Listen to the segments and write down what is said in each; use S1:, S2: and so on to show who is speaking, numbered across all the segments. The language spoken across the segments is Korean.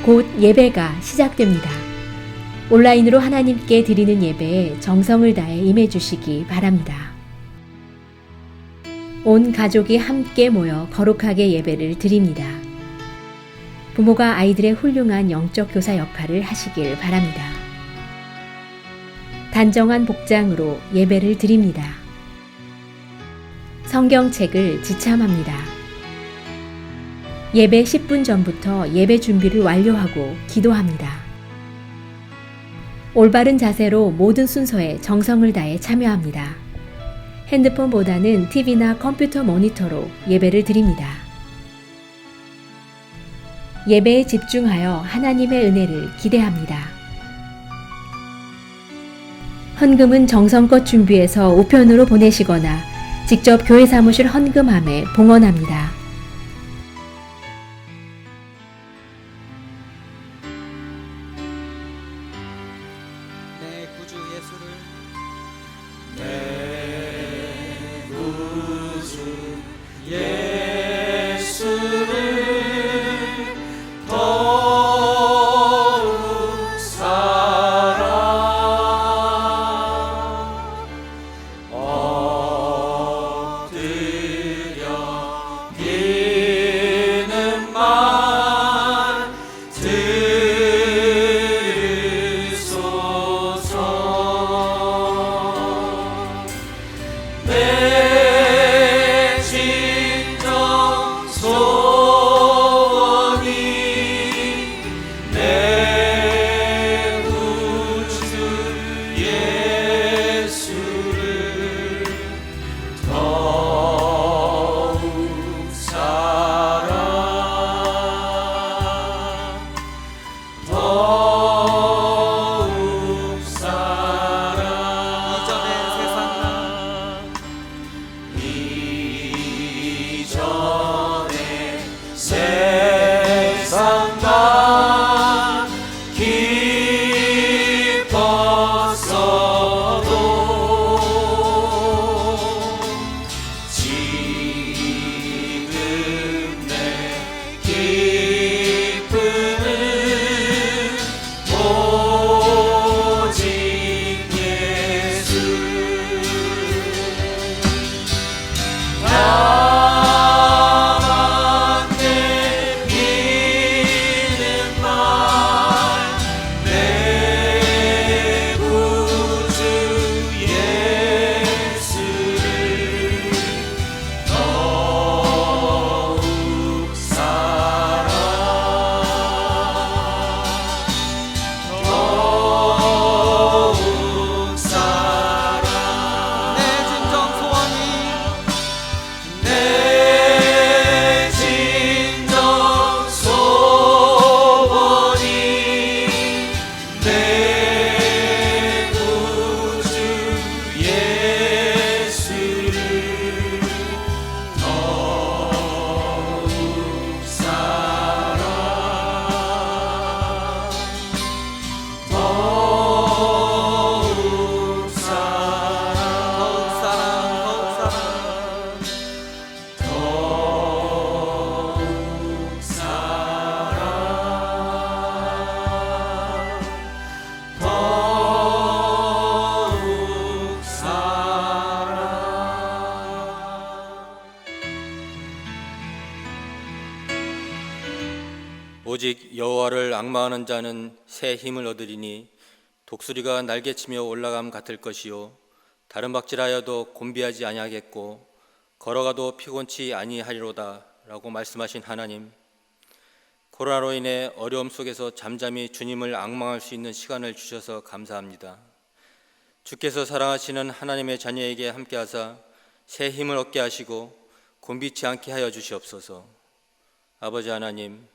S1: 곧 예배가 시작됩니다. 온라인으로 하나님께 드리는 예배에 정성을 다해 임해 주시기 바랍니다. 온 가족이 함께 모여 거룩하게 예배를 드립니다. 부모가 아이들의 훌륭한 영적 교사 역할을 하시길 바랍니다. 단정한 복장으로 예배를 드립니다. 성경책을 지참합니다. 예배 10분 전부터 예배 준비를 완료하고 기도합니다. 올바른 자세로 모든 순서에 정성을 다해 참여합니다. 핸드폰보다는 TV나 컴퓨터 모니터로 예배를 드립니다. 예배에 집중하여 하나님의 은혜를 기대합니다. 헌금은 정성껏 준비해서 우편으로 보내시거나 직접 교회 사무실 헌금함에 봉헌합니다.
S2: 내 구주 예수를
S3: 더욱 사랑 엎드려 비는 말 들으소서. 내 진정 소원이 내 구주 예수를 더욱 사랑 더욱 사랑. 이전의 세상만 기뻤어도 지금 내 기쁨은 오직 예수. 나만 내키는 말 내 구주 예수를 더욱 사랑 더욱 사랑.
S2: 내 진정 소원이
S3: 내 진정 소원이 내 구주 예수를 더욱 사랑 더욱 사랑 더욱 사랑 더욱 사랑.
S4: 오직 여호와를 앙망하는 자는 새 힘을 얻으리니 독수리가 날개치며 올라감 같을 것이요 다른 박질하여도 곤비하지 아니하겠고 걸어가도 피곤치 아니하리로다 라고 말씀하신 하나님, 코로나로 인해 어려움 속에서 잠잠히 주님을 앙망할 수 있는 시간을 주셔서 감사합니다. 주께서 사랑하시는 하나님의 자녀에게 함께하사 새 힘을 얻게 하시고 곤비치 않게 하여 주시옵소서. 아버지 하나님,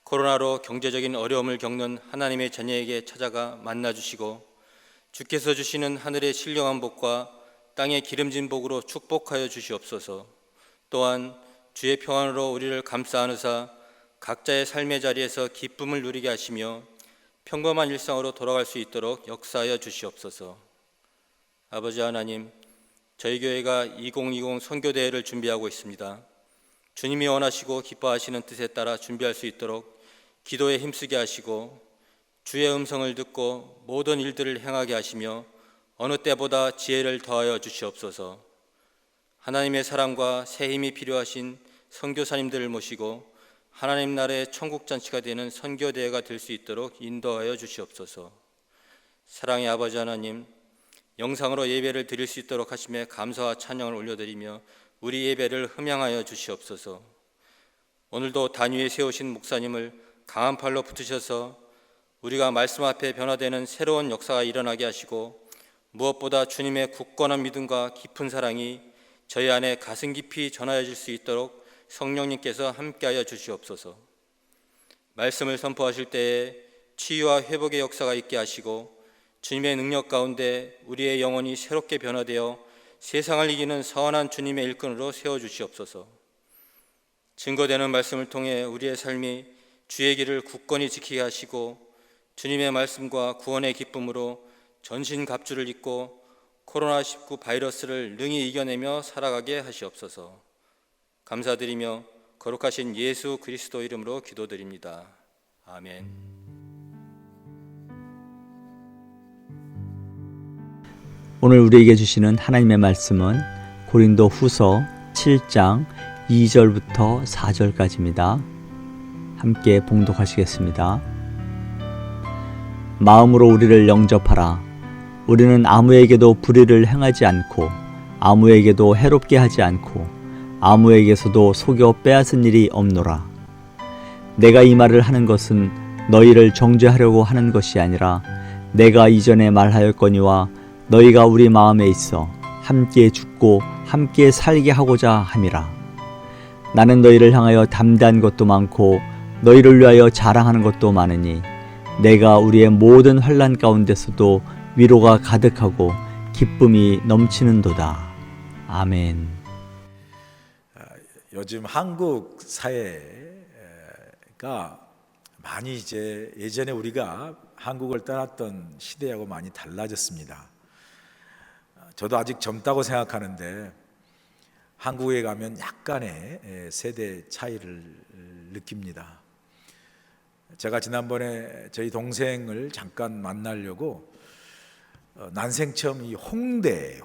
S4: 코로나로 경제적인 어려움을 겪는 하나님의 자녀에게 찾아가 만나주시고 주께서 주시는 하늘의 신령한 복과 땅의 기름진 복으로 축복하여 주시옵소서. 또한 주의 평안으로 우리를 감싸 안으사 각자의 삶의 자리에서 기쁨을 누리게 하시며 평범한 일상으로 돌아갈 수 있도록 역사하여 주시옵소서. 아버지 하나님, 저희 교회가 2020 선교대회를 준비하고 있습니다. 주님이 원하시고 기뻐하시는 뜻에 따라 준비할 수 있도록 기도에 힘쓰게 하시고 주의 음성을 듣고 모든 일들을 행하게 하시며 어느 때보다 지혜를 더하여 주시옵소서. 하나님의 사랑과 새 힘이 필요하신 선교사님들을 모시고 하나님 나라의 천국잔치가 되는 선교대회가 될 수 있도록 인도하여 주시옵소서. 사랑의 아버지 하나님, 영상으로 예배를 드릴 수 있도록 하심에 감사와 찬양을 올려드리며 우리 예배를 흠양하여 주시옵소서. 오늘도 단위에 세우신 목사님을 강한 팔로 붙으셔서 우리가 말씀 앞에 변화되는 새로운 역사가 일어나게 하시고 무엇보다 주님의 굳건한 믿음과 깊은 사랑이 저희 안에 가슴 깊이 전하여질 수 있도록 성령님께서 함께하여 주시옵소서. 말씀을 선포하실 때에 치유와 회복의 역사가 있게 하시고 주님의 능력 가운데 우리의 영혼이 새롭게 변화되어 세상을 이기는 선한 주님의 일꾼으로 세워주시옵소서. 증거되는 말씀을 통해 우리의 삶이 주의 길을 굳건히 지키게 하시고 주님의 말씀과 구원의 기쁨으로 전신갑주를 입고 코로나19 바이러스를 능히 이겨내며 살아가게 하시옵소서. 감사드리며 거룩하신 예수 그리스도 이름으로 기도드립니다. 아멘.
S5: 오늘 우리에게 주시는 하나님의 말씀은 고린도 후서 7장 2절부터 4절까지입니다. 함께 봉독하시겠습니다. 마음으로 우리를 영접하라. 우리는 아무에게도 불의를 행하지 않고 아무에게도 해롭게 하지 않고 아무에게서도 속여 빼앗은 일이 없노라. 내가 이 말을 하는 것은 너희를 정죄하려고 하는 것이 아니라 내가 이전에 말하였거니와 너희가 우리 마음에 있어 함께 죽고 함께 살게 하고자 함이라. 나는 너희를 향하여 담대한 것도 많고 너희를 위하여 자랑하는 것도 많으니 내가 우리의 모든 환난 가운데서도 위로가 가득하고 기쁨이 넘치는도다. 아멘.
S6: 요즘 한국 사회가 많이 이제 예전에 우리가 한국을 떠났던 시대하고 많이 달라졌습니다. 저도 아직 젊다고 생각하는데 한국에 가면 약간의 세대 차이를 느낍니다. 제가 지난번에 저희 동생을 잠깐 만나려고 난생 처음 이 홍대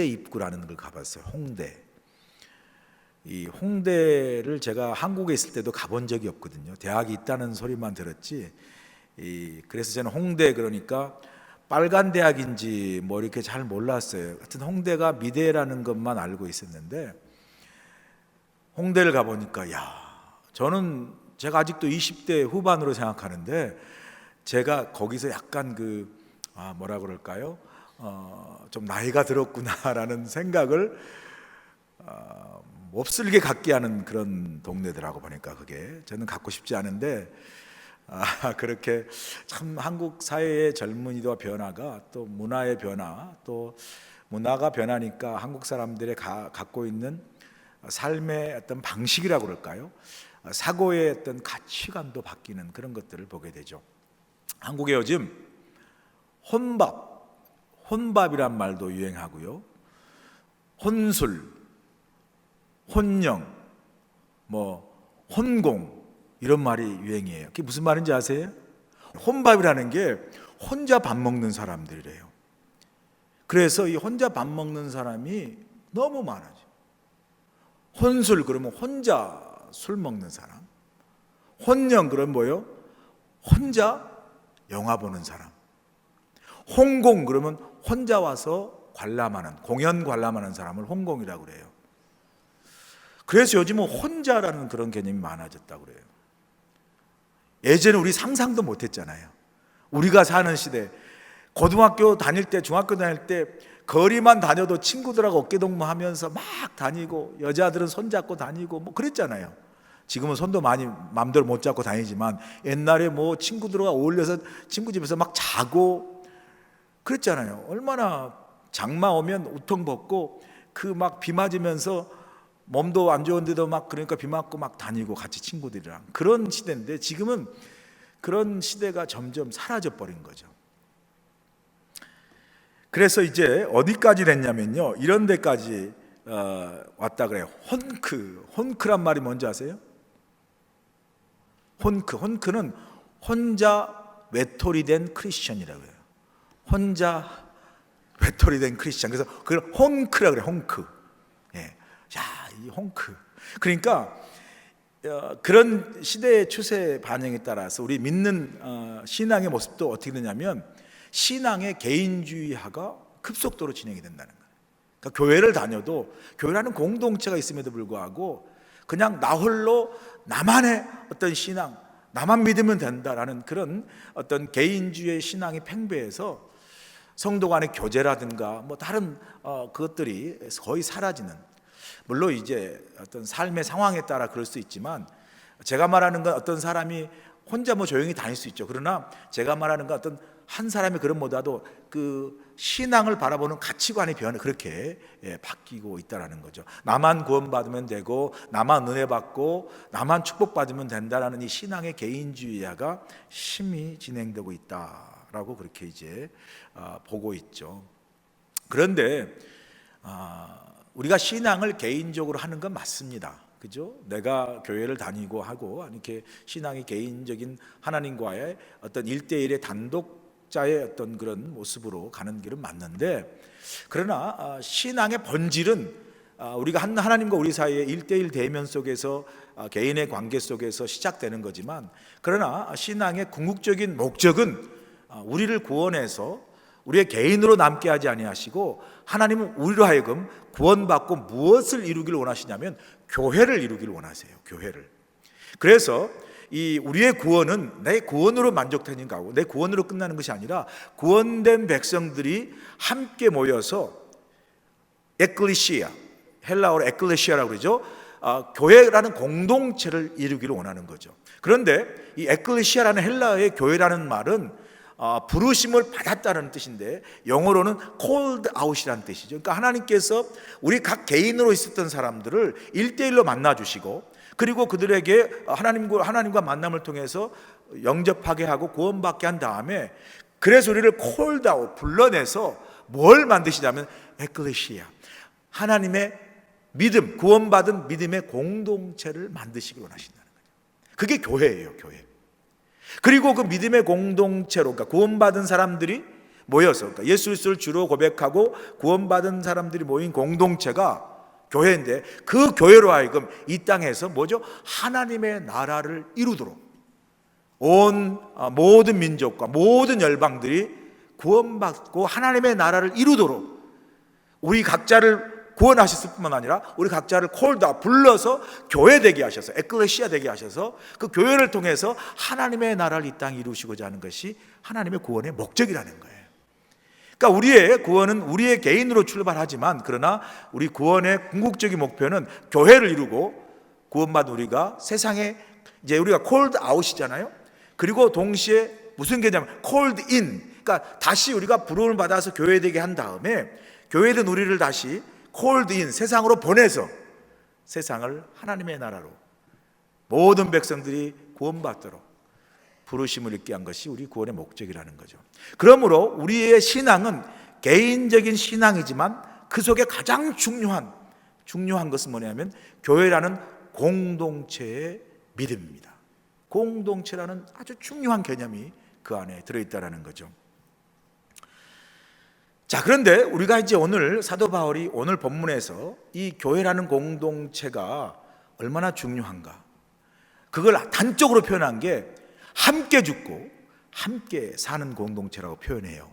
S6: 입구라는 걸 가봤어요. 이 홍대를 제가 한국에 있을 때도 가본 적이 없거든요. 대학이 있다는 소리만 들었지. 그래서 저는 홍대 그러니까 빨간 대학인지 뭐 이렇게 잘 몰랐어요. 하여튼 홍대가 미대라는 것만 알고 있었는데 홍대를 가보니까 저는 제가 아직도 20대 후반으로 생각하는데 제가 거기서 약간 뭐라 그럴까요? 좀 나이가 들었구나라는 생각을 몹쓸게 갖게 하는 그런 동네더라고 보니까 그게 저는 갖고 싶지 않은데 그렇게 참 한국 사회의 젊은이와 변화가 또 문화의 변화 또 문화가 변하니까 한국 사람들의 갖고 있는 삶의 어떤 방식이라고 그럴까요? 사고의 어떤 가치관도 바뀌는 그런 것들을 보게 되죠. 한국에 요즘 혼밥이란 말도 유행하고요. 혼술, 혼령, 혼공 이런 말이 유행이에요. 그게 무슨 말인지 아세요? 혼밥이라는 게 혼자 밥 먹는 사람들이래요. 그래서 이 혼자 밥 먹는 사람이 너무 많아져. 혼술 그러면 혼자 술 먹는 사람. 혼령 그러면 뭐예요? 혼자 영화 보는 사람. 홍공 그러면 혼자 와서 공연 관람하는 사람을 홍공이라고 그래요. 그래서 요즘은 혼자라는 그런 개념이 많아졌다고 그래요. 예전에 우리 상상도 못했잖아요. 우리가 사는 시대, 고등학교 다닐 때, 중학교 다닐 때 거리만 다녀도 친구들하고 어깨동무하면서 막 다니고 여자들은 손잡고 다니고 뭐 그랬잖아요. 지금은 손도 많이 마음대로 못 잡고 다니지만 옛날에 친구들과 어울려서 친구 집에서 막 자고 그랬잖아요. 얼마나 장마 오면 우통 벗고 막 비 맞으면서 몸도 안 좋은데도 막 그러니까 비 맞고 막 다니고 같이 친구들이랑 그런 시대인데 지금은 그런 시대가 점점 사라져 버린 거죠. 그래서 이제 어디까지 됐냐면요, 이런 데까지 왔다 그래요. 혼크란 말이 뭔지 아세요? 혼크는 혼자 외톨이 된 크리스천이라고 해요. 혼자 외톨이 된 크리스천. 그래서 그걸 혼크라고 그래요. 혼크. 예. 야, 이 혼크. 그러니까 그런 시대의 추세 반영에 따라서 우리 믿는 신앙의 모습도 어떻게 되냐면 신앙의 개인주의화가 급속도로 진행이 된다는 거예요. 그러니까 교회를 다녀도 교회라는 공동체가 있음에도 불구하고 그냥 나 홀로 나만의 어떤 신앙, 나만 믿으면 된다라는 그런 어떤 개인주의 신앙이 팽배해서 성도 간의 교제라든가 뭐 다른 그것들이 거의 사라지는, 물론 이제 어떤 삶의 상황에 따라 그럴 수 있지만 제가 말하는 건 어떤 사람이 혼자 뭐 조용히 다닐 수 있죠. 그러나 제가 말하는 건 어떤 한 사람의 그런 보다도 그 신앙을 바라보는 가치관의 변화, 그렇게 바뀌고 있다라는 거죠. 나만 구원받으면 되고 나만 은혜 받고 나만 축복받으면 된다라는 이 신앙의 개인주의화가 심히 진행되고 있다라고 그렇게 이제 보고 있죠. 그런데 우리가 신앙을 개인적으로 하는 건 맞습니다. 그죠? 내가 교회를 다니고 하고 이렇게 신앙이 개인적인 하나님과의 어떤 1대1의 단독자의 어떤 그런 모습으로 가는 길은 맞는데, 그러나 신앙의 본질은 우리가 하나님과 우리 사이의 1대1 대면 속에서 개인의 관계 속에서 시작되는 거지만, 그러나 신앙의 궁극적인 목적은 우리를 구원해서 우리의 개인으로 남게 하지 아니하시고 하나님은 우리로 하여금 구원받고 무엇을 이루기를 원하시냐면 교회를 이루기를 원하세요. 교회를. 그래서 이 우리의 구원은 내 구원으로 만족되는 거고 내 구원으로 끝나는 것이 아니라 구원된 백성들이 함께 모여서 에클레시아, 헬라어로 에클레시아라고 그러죠. 교회라는 공동체를 이루기를 원하는 거죠. 그런데 이 에클레시아라는 헬라어의 교회라는 말은 부르심을 받았다는 뜻인데 영어로는 called out이라는 뜻이죠. 그러니까 하나님께서 우리 각 개인으로 있었던 사람들을 1대1로 만나주시고, 그리고 그들에게 하나님과 만남을 통해서 영접하게 하고 구원받게 한 다음에, 그래서 우리를 called out, 불러내서 뭘 만드시냐면 에클레시아, 하나님의 믿음, 구원받은 믿음의 공동체를 만드시기 원하신다는 거죠. 그게 교회예요. 교회. 그리고 그 믿음의 공동체로, 그러니까 구원받은 사람들이 모여서, 그러니까 예수 그리스도를 주로 고백하고 구원받은 사람들이 모인 공동체가 교회인데, 그 교회로 하여금 이 땅에서 뭐죠? 하나님의 나라를 이루도록 온 모든 민족과 모든 열방들이 구원받고 하나님의 나라를 이루도록 우리 각자를 구원하셨을 뿐만 아니라 우리 각자를 콜다 불러서 교회 되게 하셔서, 에클레시아 되게 하셔서 그 교회를 통해서 하나님의 나라를 이 땅에 이루시고자 하는 것이 하나님의 구원의 목적이라는 거예요. 그러니까 우리의 구원은 우리의 개인으로 출발하지만, 그러나 우리 구원의 궁극적인 목표는 교회를 이루고 구원받은 우리가 세상에 이제 우리가 called out이잖아요. 그리고 동시에 무슨 개념이냐면 called in, 그러니까 다시 우리가 부름을 받아서 교회 되게 한 다음에 교회된 우리를 다시 called in, 세상으로 보내서 세상을 하나님의 나라로 모든 백성들이 구원받도록 부르심을 입게 한 것이 우리 구원의 목적이라는 거죠. 그러므로 우리의 신앙은 개인적인 신앙이지만 그 속에 가장 중요한 것은 뭐냐면 교회라는 공동체의 믿음입니다. 공동체라는 아주 중요한 개념이 그 안에 들어있다는 거죠. 자, 그런데 우리가 이제 오늘 사도 바울이 오늘 본문에서 이 교회라는 공동체가 얼마나 중요한가, 그걸 단적으로 표현한 게 함께 죽고 함께 사는 공동체라고 표현해요.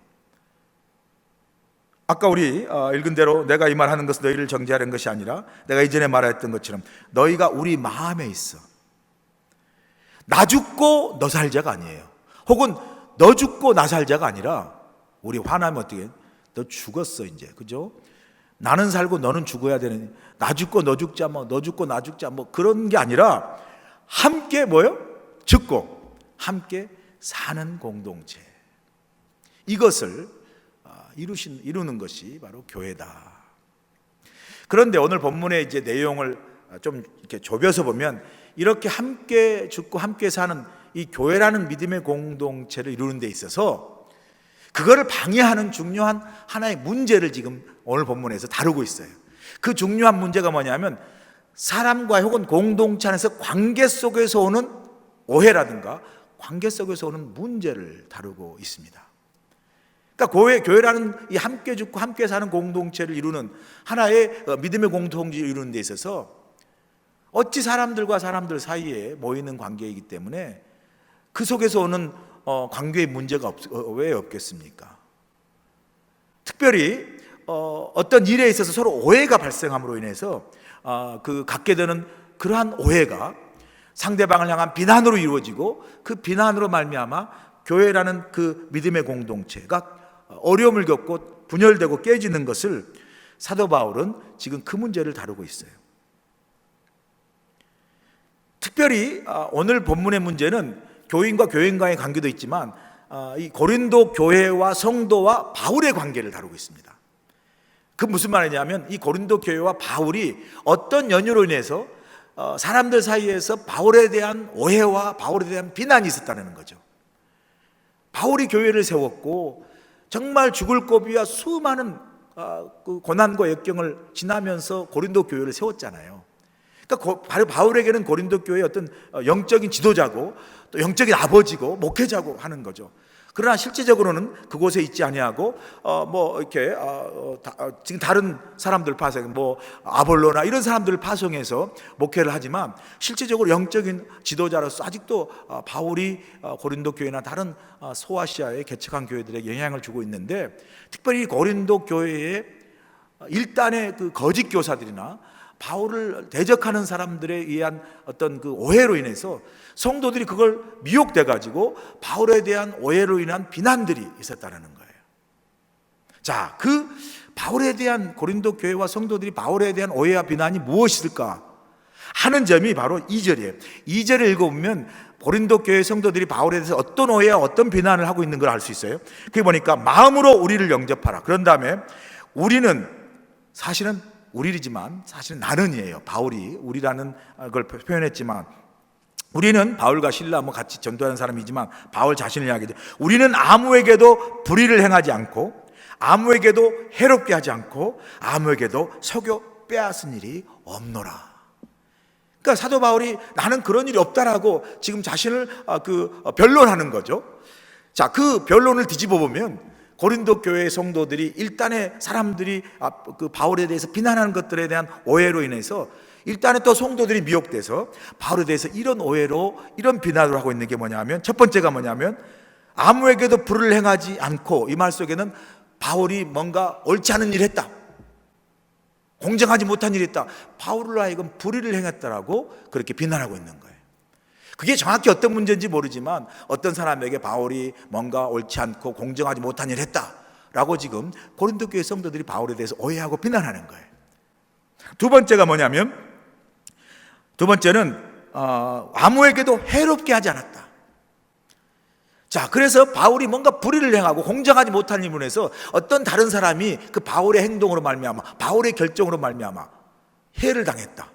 S6: 아까 우리 읽은 대로 내가 이 말하는 것은 너희를 정죄하는 것이 아니라 내가 이전에 말했던 것처럼 너희가 우리 마음에 있어. 나 죽고 너 살자가 아니에요. 혹은 너 죽고 나 살자가 아니라, 우리 화나면 어떻게 해? 너 죽었어 이제, 그죠? 나는 살고 너는 죽어야 되는, 나 죽고 너 죽자, 뭐 너 죽고 나 죽자, 뭐 그런 게 아니라 함께 뭐요? 죽고 함께 사는 공동체, 이것을 이루는 것이 바로 교회다. 그런데 오늘 본문의 이제 내용을 좀 이렇게 좁혀서 보면 이렇게 함께 죽고 함께 사는 이 교회라는 믿음의 공동체를 이루는 데 있어서 그거를 방해하는 중요한 하나의 문제를 지금 오늘 본문에서 다루고 있어요. 그 중요한 문제가 뭐냐면 사람과 혹은 공동체 안에서 관계 속에서 오는 오해라든가 관계 속에서 오는 문제를 다루고 있습니다. 그러니까 교회라는 이 함께 죽고 함께 사는 공동체를 이루는 하나의 믿음의 공동체를 이루는 데 있어서 어찌 사람들과 사람들 사이에 모이는 관계이기 때문에 그 속에서 오는 관계의 문제가 왜 없겠습니까? 특별히 어떤 일에 있어서 서로 오해가 발생함으로 인해서 갖게 되는 그러한 오해가 상대방을 향한 비난으로 이루어지고 그 비난으로 말미암아 교회라는 그 믿음의 공동체가 어려움을 겪고 분열되고 깨지는 것을 사도 바울은 지금 그 문제를 다루고 있어요. 특별히 오늘 본문의 문제는 교인과 교인과의 관계도 있지만 이 고린도 교회와 성도와 바울의 관계를 다루고 있습니다. 그 무슨 말이냐면 이 고린도 교회와 바울이 어떤 연유로 인해서 사람들 사이에서 바울에 대한 오해와 바울에 대한 비난이 있었다는 거죠. 바울이 교회를 세웠고 정말 죽을 고비와 수많은 그 고난과 역경을 지나면서 고린도 교회를 세웠잖아요. 그러니까 바로 바울에게는 고린도 교회의 어떤 영적인 지도자고 또 영적인 아버지고 목회자고 하는 거죠. 그러나 실제적으로는 그곳에 있지 아니하고 지금 다른 사람들 파송, 아볼로나 이런 사람들을 파송해서 목회를 하지만 실제적으로 영적인 지도자로서 아직도 바울이 고린도 교회나 다른 소아시아에 개척한 교회들에게 영향을 주고 있는데, 특별히 고린도 교회의 일단의 그 거짓 교사들이나 바울을 대적하는 사람들에 의한 어떤 그 오해로 인해서 성도들이 그걸 미혹돼 가지고 바울에 대한 오해로 인한 비난들이 있었다는 거예요. 자, 그 바울에 대한 고린도 교회와 성도들이 바울에 대한 오해와 비난이 무엇일까 하는 점이 바로 2절이에요. 2절을 읽어보면 고린도 교회 성도들이 바울에 대해서 어떤 오해와 어떤 비난을 하고 있는 걸 알 수 있어요. 그게 보니까 마음으로 우리를 영접하라. 그런 다음에 우리는 사실은 우리이지만 사실은 나는이에요. 바울이 우리라는 걸 표현했지만 우리는 바울과 실라 같이 전도하는 사람이지만 바울 자신을 이야기해요. 우리는 아무에게도 불의를 행하지 않고 아무에게도 해롭게 하지 않고 아무에게도 속여 빼앗은 일이 없노라. 그러니까 사도 바울이 나는 그런 일이 없다라고 지금 자신을 변론하는 거죠. 자, 그 변론을 뒤집어 보면 고린도 교회의 성도들이 일단의 사람들이 그 바울에 대해서 비난하는 것들에 대한 오해로 인해서 일단은 또 성도들이 미혹돼서 바울에 대해서 이런 오해로 이런 비난을 하고 있는 게 뭐냐면, 첫 번째가 뭐냐면 아무에게도 불을 행하지 않고, 이 말 속에는 바울이 뭔가 옳지 않은 일을 했다, 공정하지 못한 일을 했다, 바울로 하여금 불의를 행했다라고 그렇게 비난하고 있는 거예요. 그게 정확히 어떤 문제인지 모르지만 어떤 사람에게 바울이 뭔가 옳지 않고 공정하지 못한 일을 했다라고 지금 고린도 교회 성도들이 바울에 대해서 오해하고 비난하는 거예요. 두 번째가 뭐냐면, 두 번째는 아무에게도 해롭게 하지 않았다. 자, 그래서 바울이 뭔가 불의를 행하고 공정하지 못한 일을 해서 어떤 다른 사람이 그 바울의 행동으로 말미암아, 바울의 결정으로 말미암아 해를 당했다.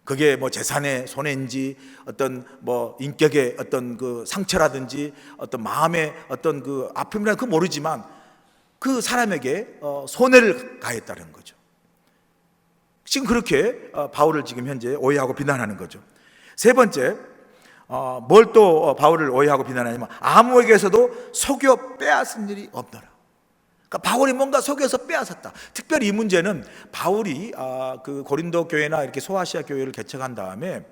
S6: 그게 재산의 손해인지 어떤 인격의 어떤 그 상처라든지 어떤 마음의 어떤 그 아픔이라는 그 모르지만 그 사람에게 손해를 가했다는 거죠. 지금 그렇게 바울을 지금 현재 오해하고 비난하는 거죠. 세 번째, 뭘 또 바울을 오해하고 비난하냐면 아무에게서도 속여 빼앗은 일이 없더라. 그러니까 바울이 뭔가 속여서 빼앗았다. 특별히 이 문제는 바울이 그 고린도 교회나 이렇게 소아시아 교회를 개척한 다음에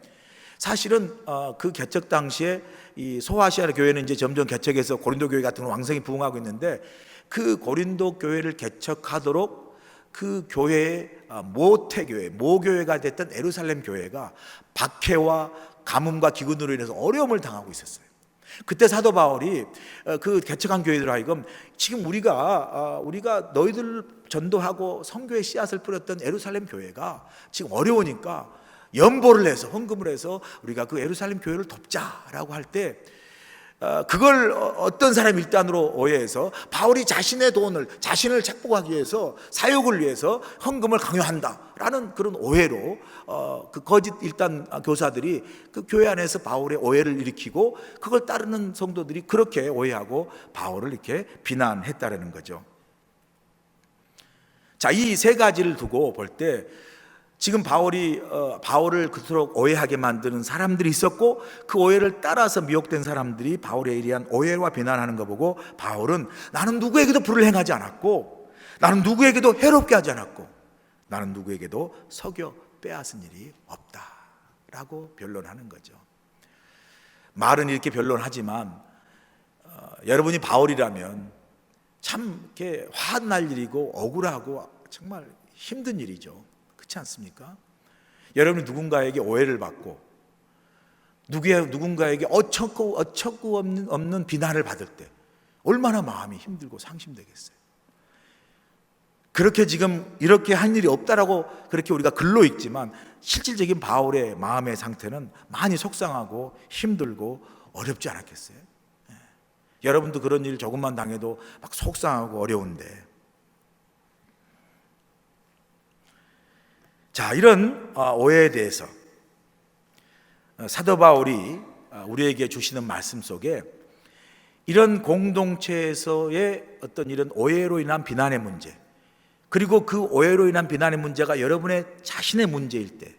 S6: 사실은 그 개척 당시에 이 소아시아 교회는 이제 점점 개척해서 고린도 교회 같은 건 왕성히 부흥하고 있는데, 그 고린도 교회를 개척하도록 그 교회의 모태교회, 모교회가 됐던 예루살렘 교회가 박해와 가뭄과 기근으로 인해서 어려움을 당하고 있었어요. 그때 사도 바울이 그 개척한 교회들 하여금 지금 우리가 너희들 전도하고 선교의 씨앗을 뿌렸던 예루살렘 교회가 지금 어려우니까 연보를 해서 헌금을 해서 우리가 그 예루살렘 교회를 돕자라고 할 때 그걸 어떤 사람이 일단으로 오해해서 바울이 자신의 돈을, 자신을 착복하기 위해서 사역을 위해서 헌금을 강요한다라는 그런 오해로 그 거짓 일단 교사들이 그 교회 안에서 바울의 오해를 일으키고 그걸 따르는 성도들이 그렇게 오해하고 바울을 이렇게 비난했다라는 거죠. 자, 이 세 가지를 두고 볼 때 지금 바울을 그토록 오해하게 만드는 사람들이 있었고, 그 오해를 따라서 미혹된 사람들이 바울에 의한 오해와 비난하는 거 보고 바울은 나는 누구에게도 불을 행하지 않았고, 나는 누구에게도 해롭게 하지 않았고, 나는 누구에게도 속여 빼앗은 일이 없다라고 변론하는 거죠. 말은 이렇게 변론하지만 여러분이 바울이라면 참 이렇게 화날 일이고 억울하고 정말 힘든 일이죠. 그렇지 않습니까? 여러분이 누군가에게 오해를 받고 누군가에게 어처구 없는 비난을 받을 때 얼마나 마음이 힘들고 상심되겠어요. 그렇게 지금 이렇게 한 일이 없다라고 그렇게 우리가 글로 읽지만 실질적인 바울의 마음의 상태는 많이 속상하고 힘들고 어렵지 않았겠어요? 여러분도 그런 일 조금만 당해도 막 속상하고 어려운데, 자, 이런 오해에 대해서 사도 바울이 우리에게 주시는 말씀 속에 이런 공동체에서의 어떤 이런 오해로 인한 비난의 문제, 그리고 그 오해로 인한 비난의 문제가 여러분의 자신의 문제일 때,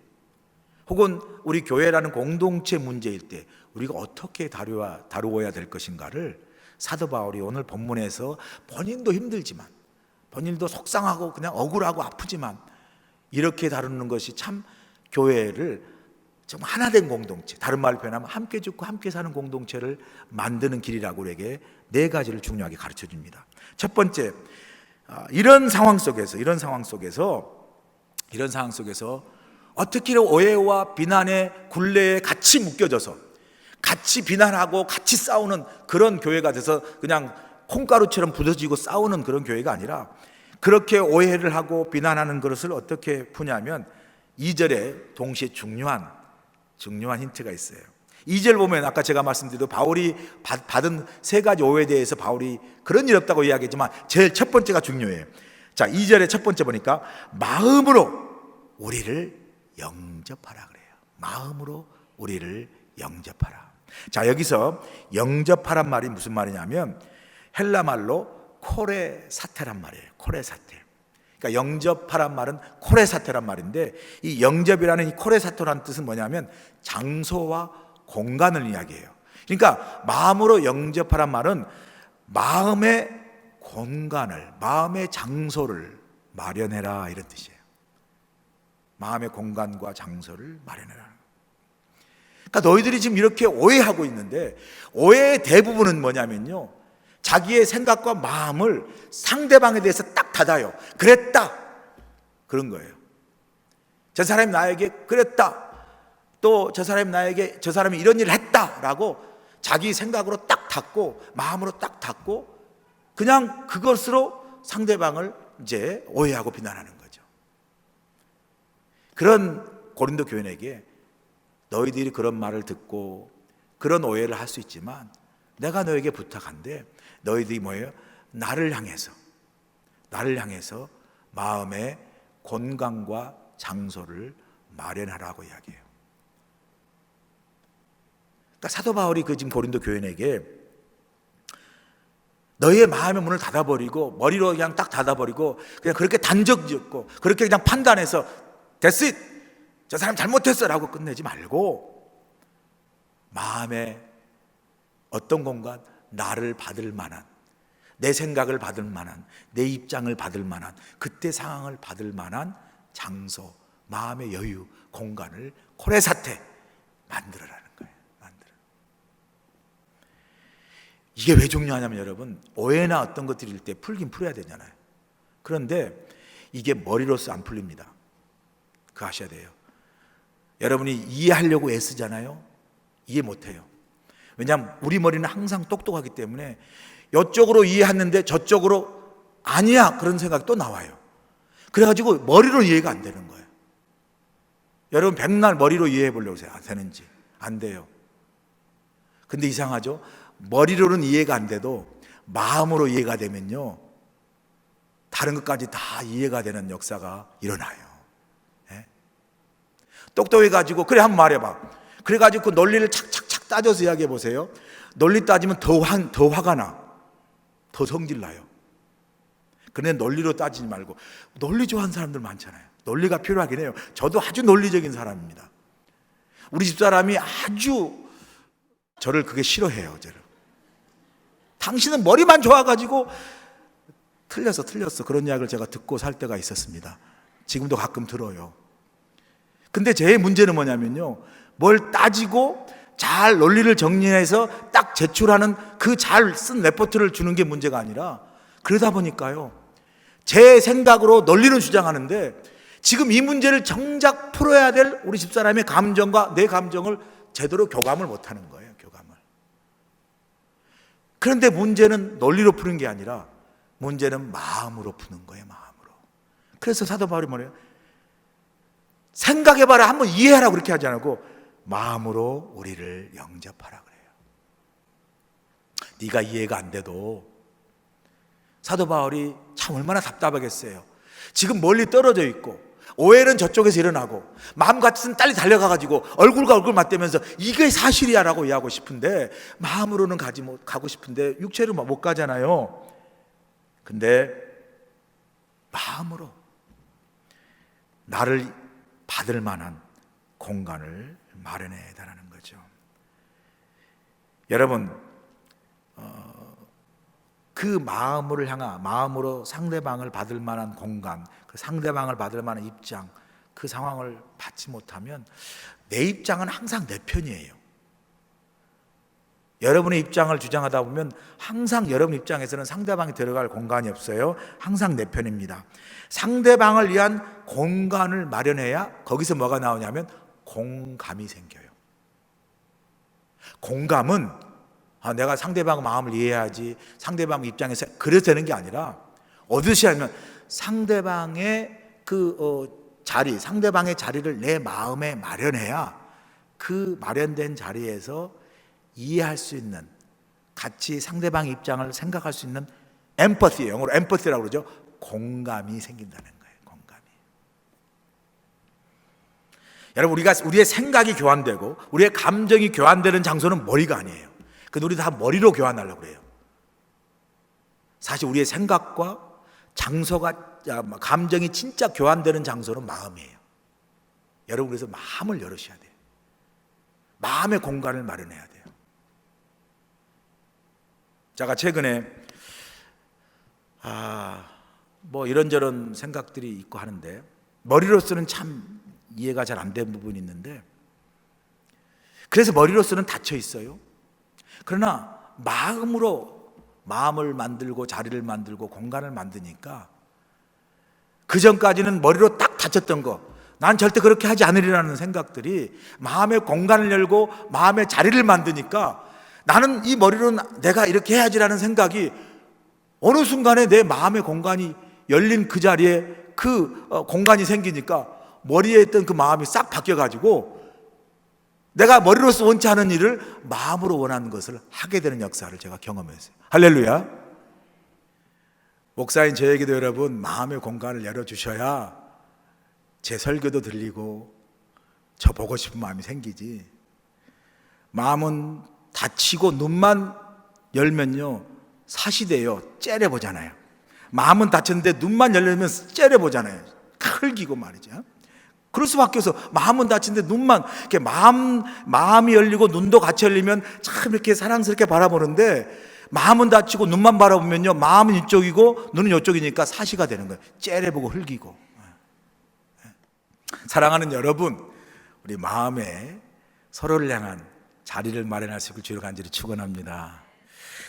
S6: 혹은 우리 교회라는 공동체 문제일 때 우리가 어떻게 다루어야 될 것인가를 사도 바울이 오늘 본문에서 본인도 힘들지만, 본인도 속상하고 그냥 억울하고 아프지만 이렇게 다루는 것이 참 교회를 좀 하나된 공동체, 다른 말로 표현하면 함께 죽고 함께 사는 공동체를 만드는 길이라고 우리에게 4가지를 중요하게 가르쳐 줍니다. 첫 번째, 이런 상황 속에서 어떻게 오해와 비난의 굴레에 같이 묶여져서 같이 비난하고 같이 싸우는 그런 교회가 돼서 그냥 콩가루처럼 부서지고 싸우는 그런 교회가 아니라, 그렇게 오해를 하고 비난하는 것을 어떻게 푸냐면 2절에 동시에 중요한 힌트가 있어요. 2절 보면 아까 제가 말씀드린 바울이 받은 3가지 오해에 대해서 바울이 그런 일 없다고 이야기했지만 제일 첫 번째가 중요해요. 자, 2절의 첫 번째 보니까 마음으로 우리를 영접하라 그래요. 마음으로 우리를 영접하라. 자, 여기서 영접하란 말이 무슨 말이냐면 헬라 말로 코레사테란 말이에요. 코레사테. 그러니까 영접하란 말은 코레사테란 말인데, 이 영접이라는 이 코레사토라는 뜻은 뭐냐면 장소와 공간을 이야기해요. 그러니까 마음으로 영접하란 말은 마음의 공간을, 마음의 장소를 마련해라, 이런 뜻이에요. 마음의 공간과 장소를 마련해라. 그러니까 너희들이 지금 이렇게 오해하고 있는데, 오해의 대부분은 뭐냐면요, 자기의 생각과 마음을 상대방에 대해서 딱 닫아요. 그랬다, 그런 거예요. 저 사람이 나에게 그랬다, 또 저 사람이 나에게 저 사람이 이런 일을 했다라고 자기 생각으로 딱 닫고 마음으로 딱 닫고 그냥 그것으로 상대방을 이제 오해하고 비난하는 거죠. 그런 고린도 교인에게 너희들이 그런 말을 듣고 그런 오해를 할 수 있지만 내가 너에게 부탁한데, 너희들이 뭐예요? 나를 향해서 마음의 공간과 장소를 마련하라고 이야기해요. 그러니까 사도 바울이 지금 고린도 교인에게 너희의 마음의 문을 닫아버리고 머리로 그냥 딱 닫아버리고 그냥 그렇게 단정 짓고 그렇게 그냥 판단해서 That's it! 저 사람 잘못했어 라고 끝내지 말고, 마음의 어떤 공간, 나를 받을 만한, 내 생각을 받을 만한, 내 입장을 받을 만한, 그때 상황을 받을 만한 장소, 마음의 여유, 공간을 코레사테 만들어라는 거예요. 이게 왜 중요하냐면 여러분, 오해나 어떤 것들일 때 풀긴 풀어야 되잖아요. 그런데 이게 머리로서 안 풀립니다. 그거 아셔야 돼요. 여러분이 이해하려고 애쓰잖아요. 이해 못해요. 왜냐하면 우리 머리는 항상 똑똑하기 때문에 이쪽으로 이해했는데 저쪽으로 아니야, 그런 생각이 또 나와요. 그래가지고 머리로 이해가 안 되는 거예요. 여러분 백날 머리로 이해해 보려고 해요. 되는지 안 돼요. 근데 이상하죠? 머리로는 이해가 안 돼도 마음으로 이해가 되면요, 다른 것까지 다 이해가 되는 역사가 일어나요. 예? 똑똑해가지고 그래 한번 말해봐. 그래가지고 그 논리를 착착착 따져서 이야기해 보세요. 논리 따지면 더 화가 나, 더 성질 나요. 그런데 논리로 따지지 말고, 논리 좋아하는 사람들 많잖아요. 논리가 필요하긴 해요. 저도 아주 논리적인 사람입니다. 우리 집사람이 아주 저를 그게 싫어해요. 저를. 당신은 머리만 좋아가지고 틀렸어 그런 이야기를 제가 듣고 살 때가 있었습니다. 지금도 가끔 들어요. 근데 제 문제는 뭐냐면요, 뭘 따지고 잘 논리를 정리해서 딱 제출하는 그 잘 쓴 레포트를 주는 게 문제가 아니라, 그러다 보니까요, 제 생각으로 논리는 주장하는데 지금 이 문제를 정작 풀어야 될 우리 집사람의 감정과 내 감정을 제대로 교감을 못하는 거예요. 교감을. 그런데 문제는 논리로 푸는 게 아니라 문제는 마음으로 푸는 거예요. 마음으로. 그래서 사도 바울이 뭐래요? 생각해봐라, 한번 이해하라고 그렇게 하지 않고 마음으로 우리를 영접하라 그래요. 네가 이해가 안 돼도, 사도 바울이 참 얼마나 답답하겠어요. 지금 멀리 떨어져 있고 오해는 저쪽에서 일어나고 마음 같으면 빨리 달려가가지고 얼굴과 얼굴 맞대면서 이게 사실이야 라고 이해하고 싶은데, 마음으로는 가고 싶은데 육체로 못 가잖아요. 근데 마음으로 나를 받을 만한 공간을 마련해야 된다는 거죠. 여러분, 그 마음으로 상대방을 받을 만한 공간, 그 상대방을 받을 만한 입장, 그 상황을 받지 못하면 내 입장은 항상 내 편이에요. 여러분의 입장을 주장하다 보면 항상 여러분 입장에서는 상대방이 들어갈 공간이 없어요. 항상 내 편입니다. 상대방을 위한 공간을 마련해야 거기서 뭐가 나오냐면 공감이 생겨요. 공감은 내가 상대방 마음을 이해해야지, 상대방 입장에서 그래서 되는 게 아니라, 어디서 하면 상대방의 자리, 상대방의 자리를 내 마음에 마련해야 그 마련된 자리에서 이해할 수 있는, 같이 상대방의 입장을 생각할 수 있는 엠퍼시예요. 영어로 엠퍼시라고 그러죠. 공감이 생긴다는 거예요. 공감이. 여러분, 우리의 생각이 교환되고 우리의 감정이 교환되는 장소는 머리가 아니에요. 근데 우리 다 머리로 교환하려고 그래요. 사실 우리의 생각과 감정이 진짜 교환되는 장소는 마음이에요. 여러분, 그래서 마음을 열으셔야 돼요. 마음의 공간을 마련해야 돼요. 제가 최근에 이런저런 생각들이 있고 하는데, 머리로서는 참 이해가 잘 안 된 부분이 있는데, 그래서 머리로서는 닫혀 있어요. 그러나 마음을 만들고 자리를 만들고 공간을 만드니까, 그 전까지는 머리로 딱 닫혔던 거, 난 절대 그렇게 하지 않으리라는 생각들이 마음의 공간을 열고 마음의 자리를 만드니까, 나는 이 머리로는 내가 이렇게 해야지라는 생각이 어느 순간에 내 마음의 공간이 열린 그 자리에 그 공간이 생기니까 머리에 있던 그 마음이 싹 바뀌어가지고 내가 머리로서 원치 않은 일을 마음으로 원하는 것을 하게 되는 역사를 제가 경험했어요. 할렐루야. 목사인 저에게도 여러분, 마음의 공간을 열어주셔야 제 설교도 들리고 저 보고 싶은 마음이 생기지. 마음은 닫히고 눈만 열면요, 사시돼요. 째려보잖아요. 마음은 닫혔는데 눈만 열리면 째려보잖아요. 흘기고 말이죠. 그럴 수밖에 없어. 마음은 닫힌데 눈만, 이렇게 마음이 열리고 눈도 같이 열리면 참 이렇게 사랑스럽게 바라보는데, 마음은 닫히고 눈만 바라보면요, 마음은 이쪽이고 눈은 이쪽이니까 사시가 되는 거예요. 째려보고 흘기고. 사랑하는 여러분, 우리 마음에 서로를 향한 자리를 마련할 수 있길 주로 간절히 축원합니다.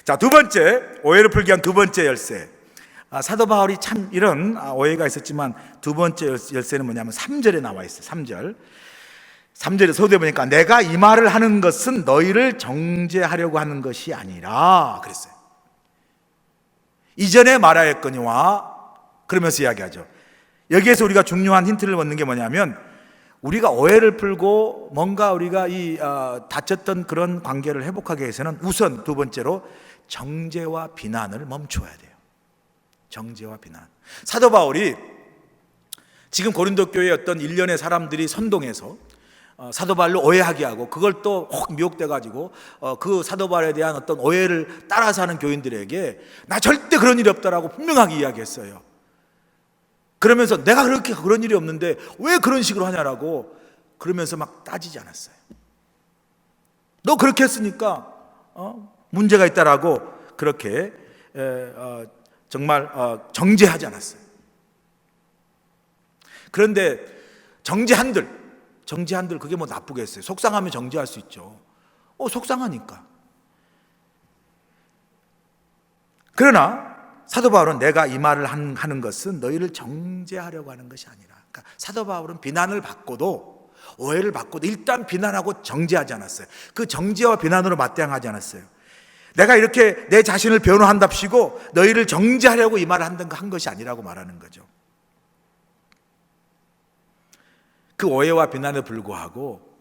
S6: 자, 두 번째, 오해를 풀기 위한 두 번째 열쇠. 사도 바울이 참 이런 오해가 있었지만 두 번째 열쇠는 뭐냐면 3절에 나와 있어요. 3절에 서두에 보니까 내가 이 말을 하는 것은 너희를 정죄하려고 하는 것이 아니라 그랬어요. 이전에 말하였거니와 그러면서 이야기하죠. 여기에서 우리가 중요한 힌트를 얻는 게 뭐냐면, 우리가 오해를 풀고 뭔가 우리가 다쳤던 그런 관계를 회복하기 위해서는 우선 두 번째로 정죄와 비난을 멈춰야 돼요. 정죄와 비난. 사도 바울이 지금 고린도 교회의 어떤 일련의 사람들이 선동해서 사도 바울을 오해하게 하고, 그걸 또 혹 미혹돼 가지고 그 사도 바울에 대한 어떤 오해를 따라서 하는 교인들에게 나 절대 그런 일이 없다라고 분명하게 이야기했어요. 그러면서 내가 그렇게 그런 일이 없는데 왜 그런 식으로 하냐라고 그러면서 막 따지지 않았어요. 너 그렇게 했으니까 문제가 있다라고 그렇게 정말 정죄하지 않았어요. 그런데 정죄한들 그게 뭐 나쁘겠어요? 속상하면 정죄할 수 있죠. 속상하니까. 그러나 사도 바울은 내가 이 말을 하는 것은 너희를 정죄하려고 하는 것이 아니라, 그러니까 사도 바울은 비난을 받고도, 오해를 받고도 일단 비난하고 정죄하지 않았어요. 그 정죄와 비난으로 맞대응하지 않았어요. 내가 이렇게 내 자신을 변호한답시고 너희를 정죄하려고 이 말을 한 것이 아니라고 말하는 거죠. 그 오해와 비난에 불구하고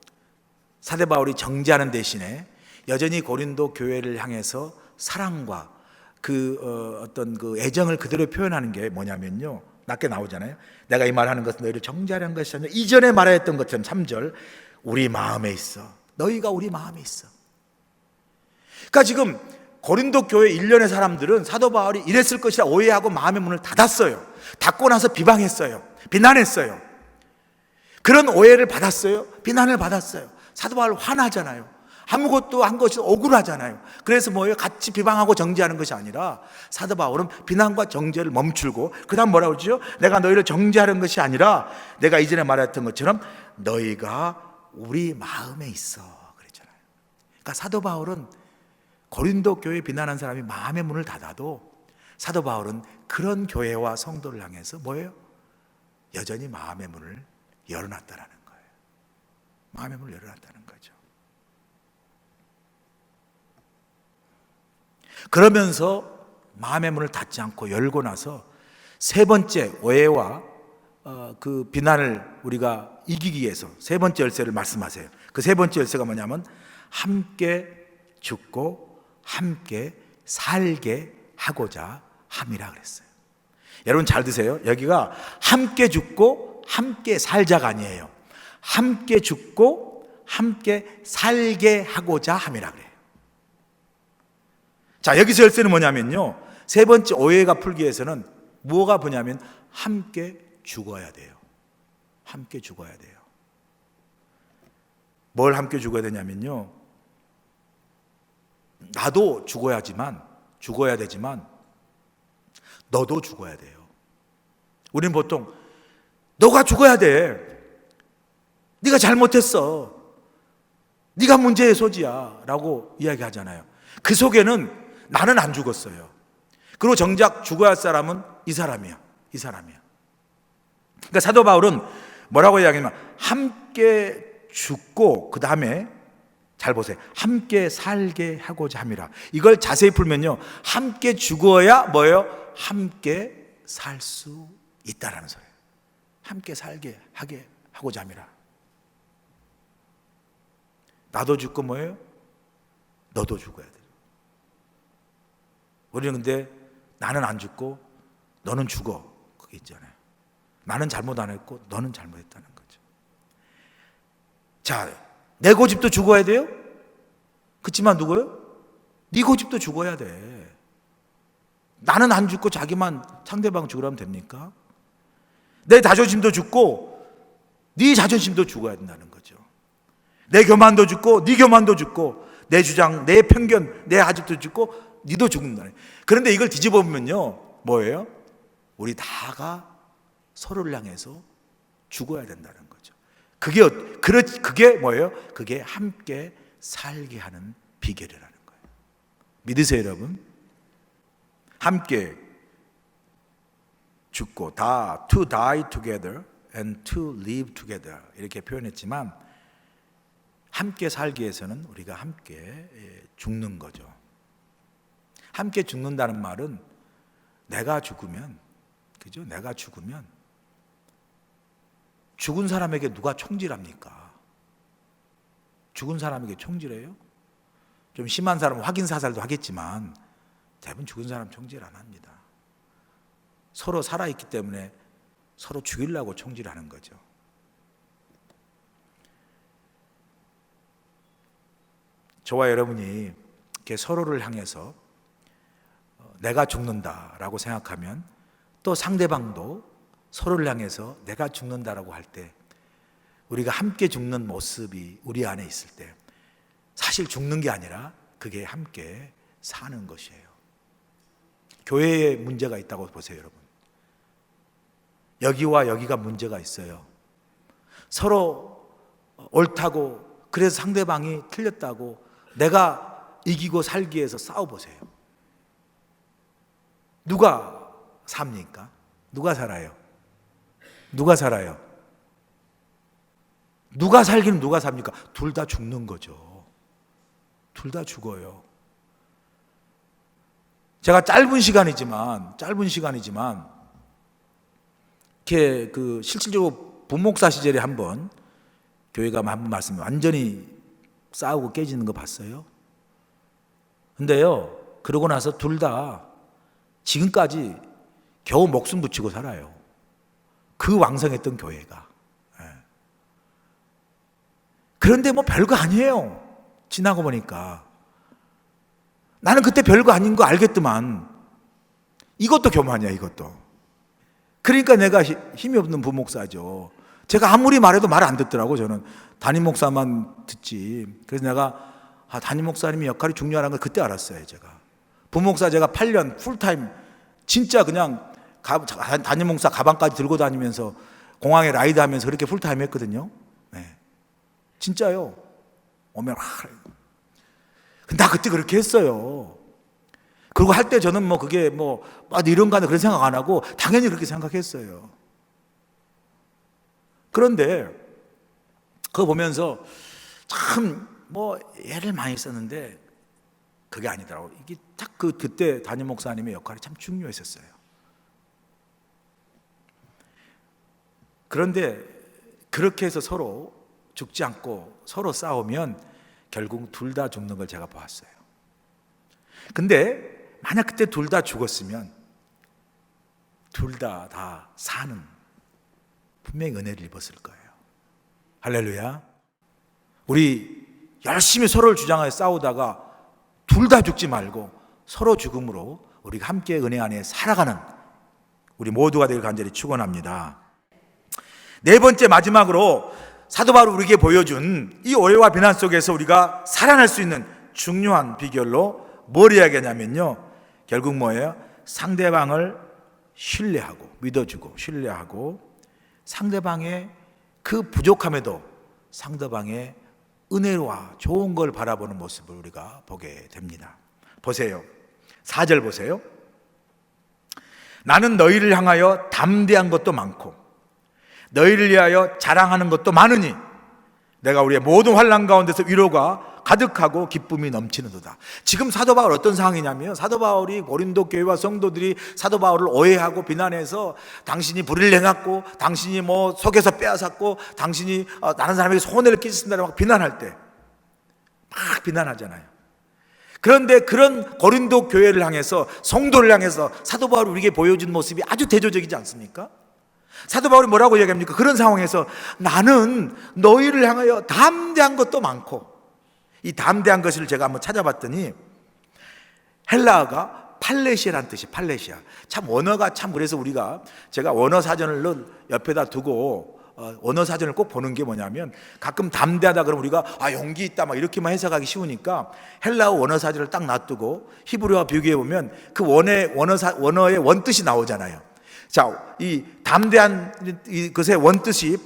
S6: 사도 바울이 정죄하는 대신에 여전히 고린도 교회를 향해서 사랑과 어떤 그 애정을 그대로 표현하는 게 뭐냐면요, 낮게 나오잖아요. 내가 이 말하는 것은 너희를 정죄하려는 것이 아니라 이전에 말했던 것처럼 3절 우리 마음에 있어. 너희가 우리 마음에 있어. 그러니까 지금 고린도 교회 일련의 사람들은 사도 바울이 이랬을 것이라 오해하고 마음의 문을 닫았어요. 닫고 나서 비방했어요. 비난했어요. 그런 오해를 받았어요. 비난을 받았어요. 사도 바울 화나잖아요. 아무것도 한 것이 억울하잖아요. 그래서 뭐예요? 같이 비방하고 정죄하는 것이 아니라 사도 바울은 비난과 정죄를 멈추고 그 다음 뭐라고 그러죠? 내가 너희를 정죄하는 것이 아니라 내가 이전에 말했던 것처럼 너희가 우리 마음에 있어 그랬잖아요. 그러니까 사도 바울은 고린도 교회 비난한 사람이 마음의 문을 닫아도 사도 바울은 그런 교회와 성도를 향해서 뭐예요? 여전히 마음의 문을 열어놨다라는 거예요. 마음의 문을 열어놨다는 거죠. 그러면서 마음의 문을 닫지 않고 열고 나서 세 번째 오해와 그 비난을 우리가 이기기 위해서 세 번째 열쇠를 말씀하세요. 그 세 번째 열쇠가 뭐냐면 함께 죽고 함께 살게 하고자 함이라 그랬어요. 여러분 잘 드세요. 여기가 함께 죽고 함께 살자가 아니에요. 함께 죽고 함께 살게 하고자 함이라 그래요. 자, 여기서 열쇠는 뭐냐면요, 세 번째 오해가 풀기 위해서는 뭐가 뭐냐면 함께 죽어야 돼요. 함께 죽어야 돼요. 뭘 함께 죽어야 되냐면요, 나도 죽어야 되지만 너도 죽어야 돼요. 우리는 보통 너가 죽어야 돼. 네가 잘못했어. 네가 문제의 소지야 라고 이야기하잖아요. 그 속에는 나는 안 죽었어요. 그리고 정작 죽어야 할 사람은 이 사람이야. 그러니까 사도 바울은 뭐라고 이야기하냐면 함께 죽고 그 다음에 잘 보세요. 함께 살게 하고자 함이라. 이걸 자세히 풀면요, 함께 죽어야 뭐예요? 함께 살 수 있다라는 소리예요. 함께 살게 하게 하고자 함이라. 나도 죽고 뭐예요? 너도 죽어야 돼. 우리는 근데 나는 안 죽고 너는 죽어. 그게 있잖아요. 나는 잘못 안 했고 너는 잘못했다는 거죠. 자, 내 고집도 죽어야 돼요? 그렇지만 누구요? 네 고집도 죽어야 돼. 나는 안 죽고 자기만 상대방 죽으라면 됩니까? 내 자존심도 죽고 네 자존심도 죽어야 된다는 거죠. 내 교만도 죽고 네 교만도 죽고 내 주장, 내 편견, 내 아집도 죽고 니도 죽는다네. 그런데 이걸 뒤집어 보면요, 뭐예요? 우리 다가 서로를 향해서 죽어야 된다는 거죠. 그게 뭐예요? 그게 함께 살게 하는 비결이라는 거예요. 믿으세요, 여러분? 함께 죽고 to die together and to live together 이렇게 표현했지만 함께 살기 위해서는 우리가 함께 죽는 거죠. 함께 죽는다는 말은 내가 죽으면, 그죠? 내가 죽으면 죽은 사람에게 누가 총질합니까? 죽은 사람에게 총질해요? 좀 심한 사람은 확인 사살도 하겠지만 대부분 죽은 사람 총질 안 합니다. 서로 살아있기 때문에 서로 죽이려고 총질하는 거죠. 저와 여러분이 이렇게 서로를 향해서 내가 죽는다라고 생각하면 또 상대방도 서로를 향해서 내가 죽는다라고 할 때, 우리가 함께 죽는 모습이 우리 안에 있을 때 사실 죽는 게 아니라 그게 함께 사는 것이에요. 교회에 문제가 있다고 보세요, 여러분. 여기와 여기가 문제가 있어요. 서로 옳다고, 그래서 상대방이 틀렸다고 내가 이기고 살기 위해서 싸워보세요. 누가 삽니까? 누가 살아요? 누가 살아요? 누가 살기는 누가 삽니까? 둘 다 죽는 거죠. 둘 다 죽어요. 제가 짧은 시간이지만 이렇게 실질적으로 부목사 시절에 한번 교회가 한번 말씀 완전히 싸우고 깨지는 거 봤어요. 근데요, 그러고 나서 둘 다 지금까지 겨우 목숨 붙이고 살아요. 그 왕성했던 교회가. 그런데 뭐 별거 아니에요. 지나고 보니까. 나는 그때 별거 아닌 거 알겠더만 이것도 교만이야, 이것도. 그러니까 내가 힘이 없는 부목사죠. 제가 아무리 말해도 말 안 듣더라고. 저는 담임 목사만 듣지. 그래서 내가 담임 목사님의 역할이 중요하다는 걸 그때 알았어요. 제가 부목사 제가 8년 풀타임 진짜 그냥 담임 목사 가방까지 들고 다니면서 공항에 라이드하면서 그렇게 풀타임 했거든요. 네. 진짜요. 오면 나 그때 그렇게 했어요. 그리고 할 때 저는 뭐 그게 뭐 이런 거 하나 그런 생각 안 하고 당연히 그렇게 생각했어요. 그런데 그거 보면서 참 뭐 애를 많이 썼는데 그게 아니더라고요. 이게 딱 그때 담임 목사님의 역할이 참 중요했었어요. 그런데 그렇게 해서 서로 죽지 않고 서로 싸우면 결국 둘 다 죽는 걸 제가 보았어요. 근데 만약 그때 둘 다 죽었으면 둘 다 사는 분명히 은혜를 입었을 거예요. 할렐루야. 우리 열심히 서로를 주장하여 싸우다가 둘 다 죽지 말고 서로 죽음으로 우리가 함께 은혜 안에 살아가는 우리 모두가 되길 간절히 축원합니다. 네 번째, 마지막으로 사도 바울이 우리에게 보여준 이 오해와 비난 속에서 우리가 살아날 수 있는 중요한 비결로 뭘 이야기하냐면요, 결국 뭐예요? 상대방을 신뢰하고 믿어주고 신뢰하고 상대방의 그 부족함에도 상대방의 은혜와 좋은 걸 바라보는 모습을 우리가 보게 됩니다. 보세요. 4절 보세요. 나는 너희를 향하여 담대한 것도 많고 너희를 위하여 자랑하는 것도 많으니 내가 우리의 모든 환난 가운데서 위로가 가득하고 기쁨이 넘치는도다. 지금 사도 바울 어떤 상황이냐면, 사도 바울이 고린도 교회와 성도들이 사도 바울을 오해하고 비난해서 당신이 불의를 행했고 당신이 뭐 속에서 빼앗았고 당신이 다른 사람에게 손해를 끼쳤습니다라고 비난할 때 막 비난하잖아요. 그런데 그런 고린도 교회를 향해서, 성도를 향해서 사도 바울이 우리에게 보여준 모습이 아주 대조적이지 않습니까? 사도 바울이 뭐라고 얘기합니까? 그런 상황에서 나는 너희를 향하여 담대한 것도 많고, 이 담대한 것을 제가 한번 찾아봤더니 헬라어가 팔레시아라는 뜻이 팔레시아. 참 원어가 참, 그래서 제가 원어 사전을 옆에다 두고 원어 사전을 꼭 보는 게 뭐냐면, 가끔 담대하다 그러면 우리가 용기 있다 막 이렇게만 해석하기 쉬우니까 헬라어 원어 사전을 딱 놔두고 히브리어와 비교해 보면 그 원어의 원뜻이 나오잖아요. 자, 이 담대한 것의 원뜻이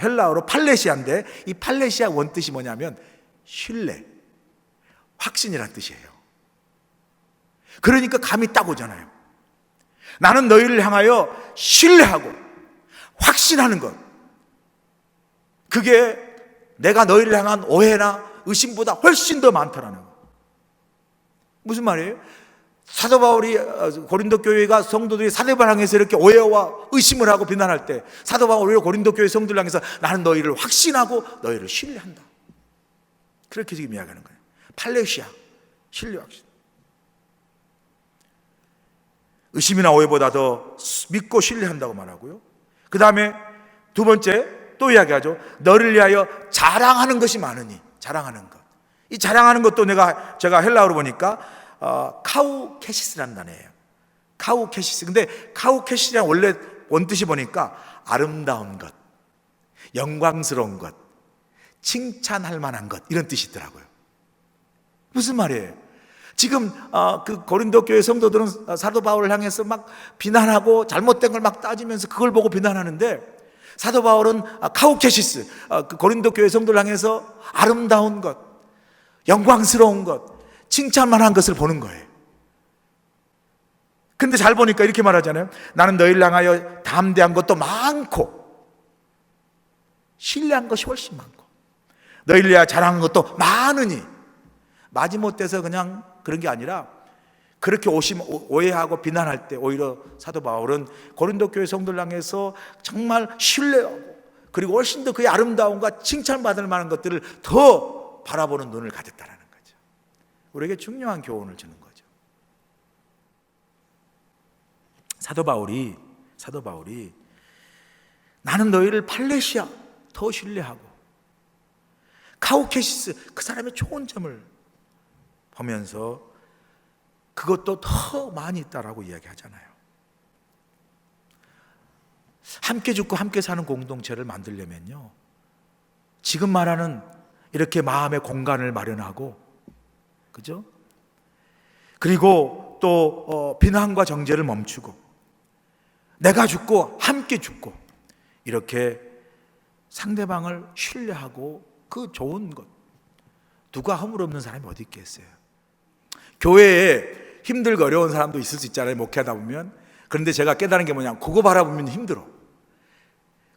S6: 헬라어로 팔레시아인데, 이 팔레시아 원뜻이 뭐냐면 신뢰, 확신이라는 뜻이에요. 그러니까 감이 딱 오잖아요. 나는 너희를 향하여 신뢰하고 확신하는 것, 그게 내가 너희를 향한 오해나 의심보다 훨씬 더 많다라는 것. 무슨 말이에요? 사도 바울이 고린도 교회가 성도들이 사도바울 향해서 이렇게 오해와 의심을 하고 비난할 때, 사도 바울이 고린도 교회 성도들 향해서 나는 너희를 확신하고 너희를 신뢰한다, 그렇게 지금 이야기하는 거예요. 팔레시아, 신뢰, 확신. 의심이나 오해보다 더 믿고 신뢰한다고 말하고요. 그 다음에 두 번째 또 이야기하죠. 너를 위하여 자랑하는 것이 많으니, 자랑하는 것. 이 자랑하는 것도 제가 헬라어로 보니까 카우케시스라는 단어예요. 카우케시스. 근데 카우케시스란 원뜻이 보니까 아름다운 것, 영광스러운 것, 칭찬할 만한 것, 이런 뜻이 있더라고요. 무슨 말이에요? 지금 그 고린도 교회 성도들은 사도 바울을 향해서 막 비난하고 잘못된 걸 막 따지면서 그걸 보고 비난하는데, 사도 바울은 카우케시스, 그 고린도 교회 성도를 향해서 아름다운 것, 영광스러운 것, 칭찬만한 것을 보는 거예요. 근데 잘 보니까 이렇게 말하잖아요. 나는 너희를 향하여 담대한 것도 많고 신뢰한 것이 훨씬 많고 너희를 위하여 자랑한 것도 많으니, 마지못해서 그냥 그런 게 아니라 그렇게 오해하고 비난할 때 오히려 사도 바울은 고린도 교회 성도를 향해서 정말 신뢰하고 그리고 훨씬 더 그의 아름다움과 칭찬받을 만한 것들을 더 바라보는 눈을 가졌다는 거죠. 우리에게 중요한 교훈을 주는 거죠. 사도 바울이 나는 너희를 팔레시아 더 신뢰하고 카우케시스 그 사람의 좋은 점을 보면서 그것도 더 많이 있다라고 이야기하잖아요. 함께 죽고 함께 사는 공동체를 만들려면요, 지금 말하는 이렇게 마음의 공간을 마련하고, 그죠? 그리고 또 비난과 정죄를 멈추고 내가 죽고 함께 죽고 이렇게 상대방을 신뢰하고 그 좋은 것, 누가 허물 없는 사람이 어디 있겠어요? 교회에 힘들고 어려운 사람도 있을 수 있잖아요, 목회하다 보면. 그런데 제가 깨달은 게 뭐냐면 그거 바라보면 힘들어.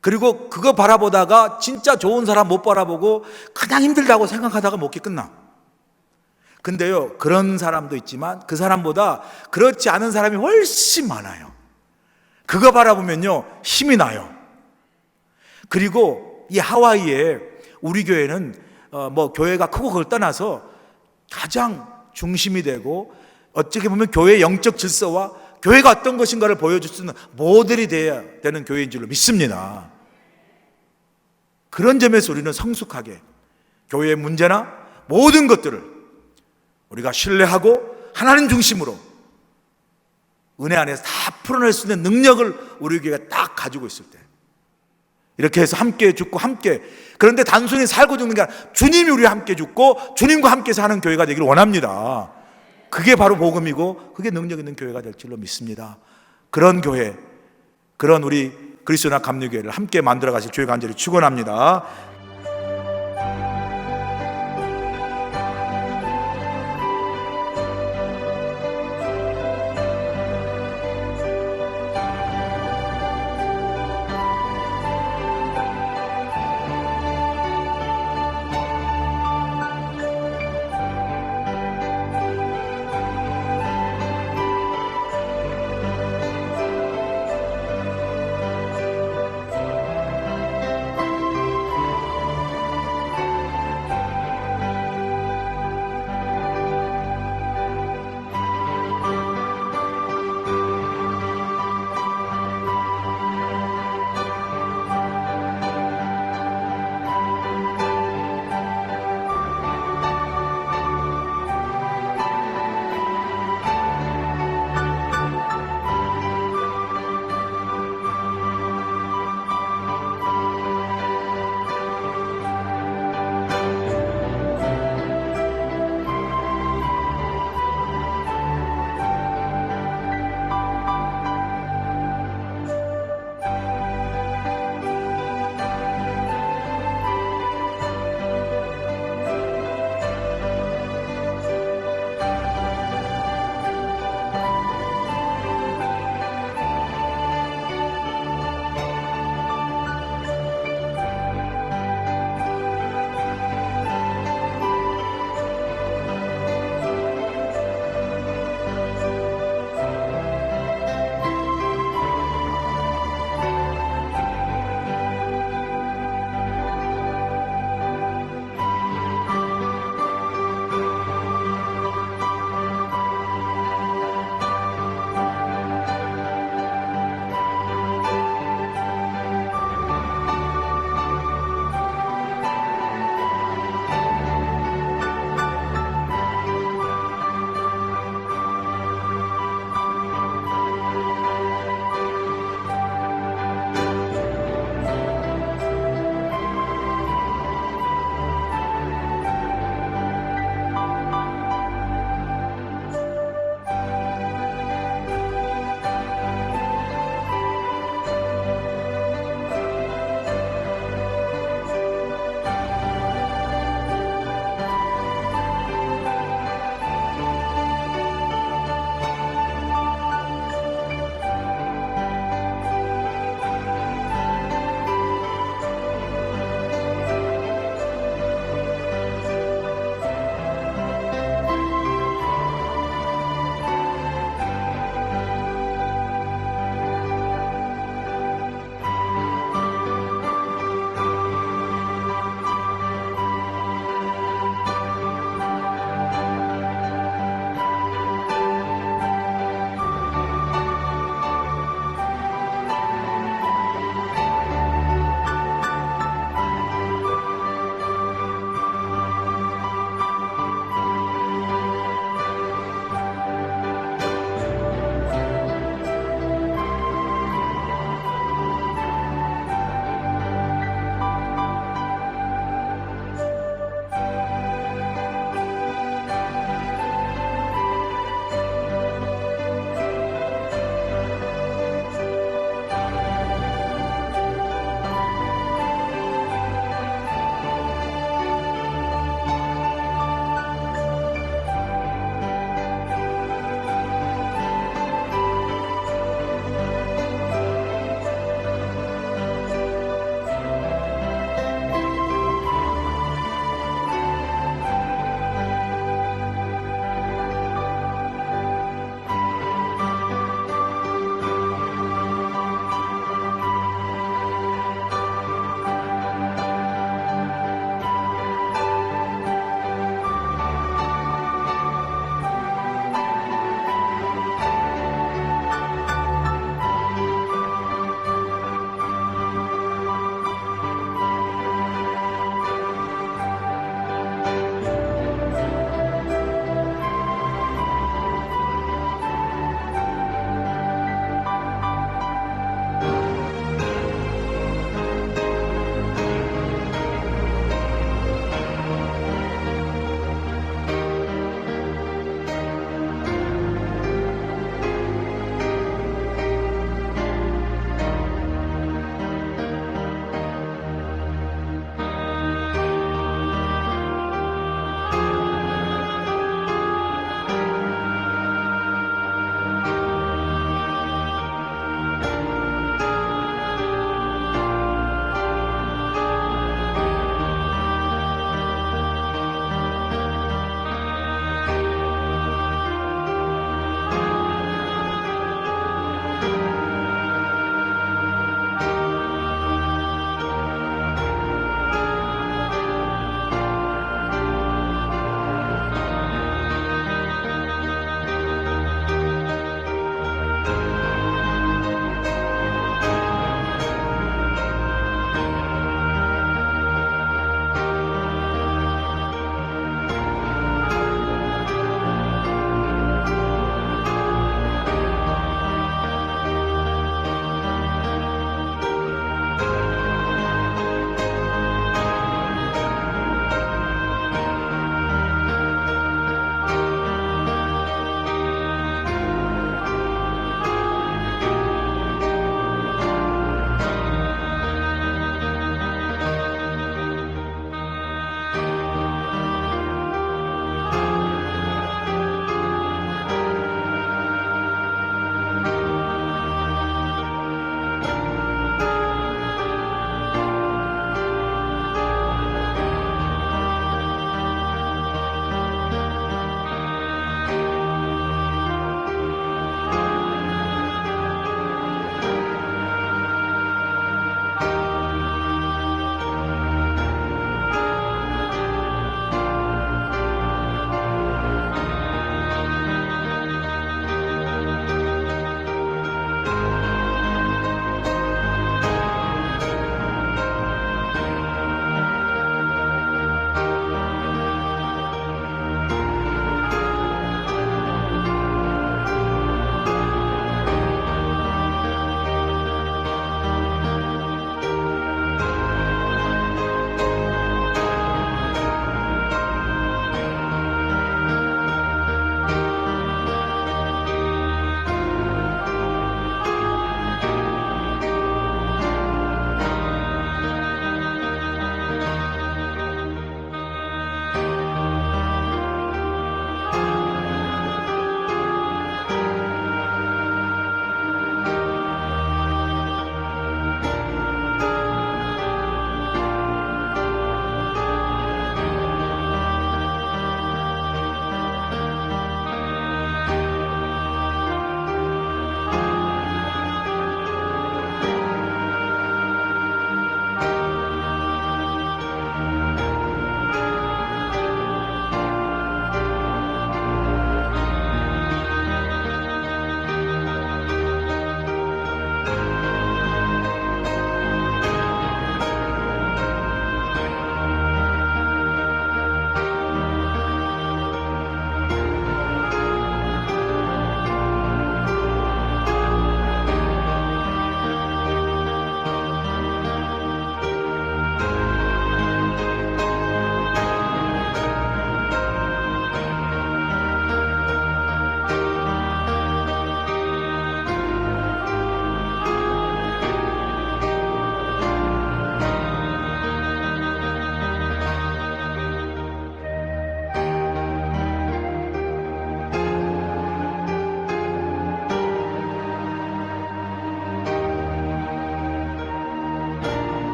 S6: 그리고 그거 바라보다가 진짜 좋은 사람 못 바라보고 그냥 힘들다고 생각하다가 목회 끝나. 근데요, 그런 사람도 있지만 그 사람보다 그렇지 않은 사람이 훨씬 많아요. 그거 바라보면요, 힘이 나요. 그리고 이 하와이에 우리 교회는 교회가 크고 그걸 떠나서 가장 중심이 되고 어떻게 보면 교회의 영적 질서와 교회가 어떤 것인가를 보여줄 수 있는 모델이 되어야 되는 교회인 줄로 믿습니다. 그런 점에서 우리는 성숙하게 교회의 문제나 모든 것들을 우리가 신뢰하고 하나님 중심으로 은혜 안에서 다 풀어낼 수 있는 능력을 우리 교회가 딱 가지고 있을 때, 이렇게 해서 함께 죽고 함께, 그런데 단순히 살고 죽는 게 아니라 주님이 우리와 함께 죽고 주님과 함께 사는 교회가 되기를 원합니다. 그게 바로 복음이고 그게 능력 있는 교회가 될 줄로 믿습니다. 그런 교회, 그런 우리 그리스도나 감리교회를 함께 만들어 가실 주의 간절히 축원합니다.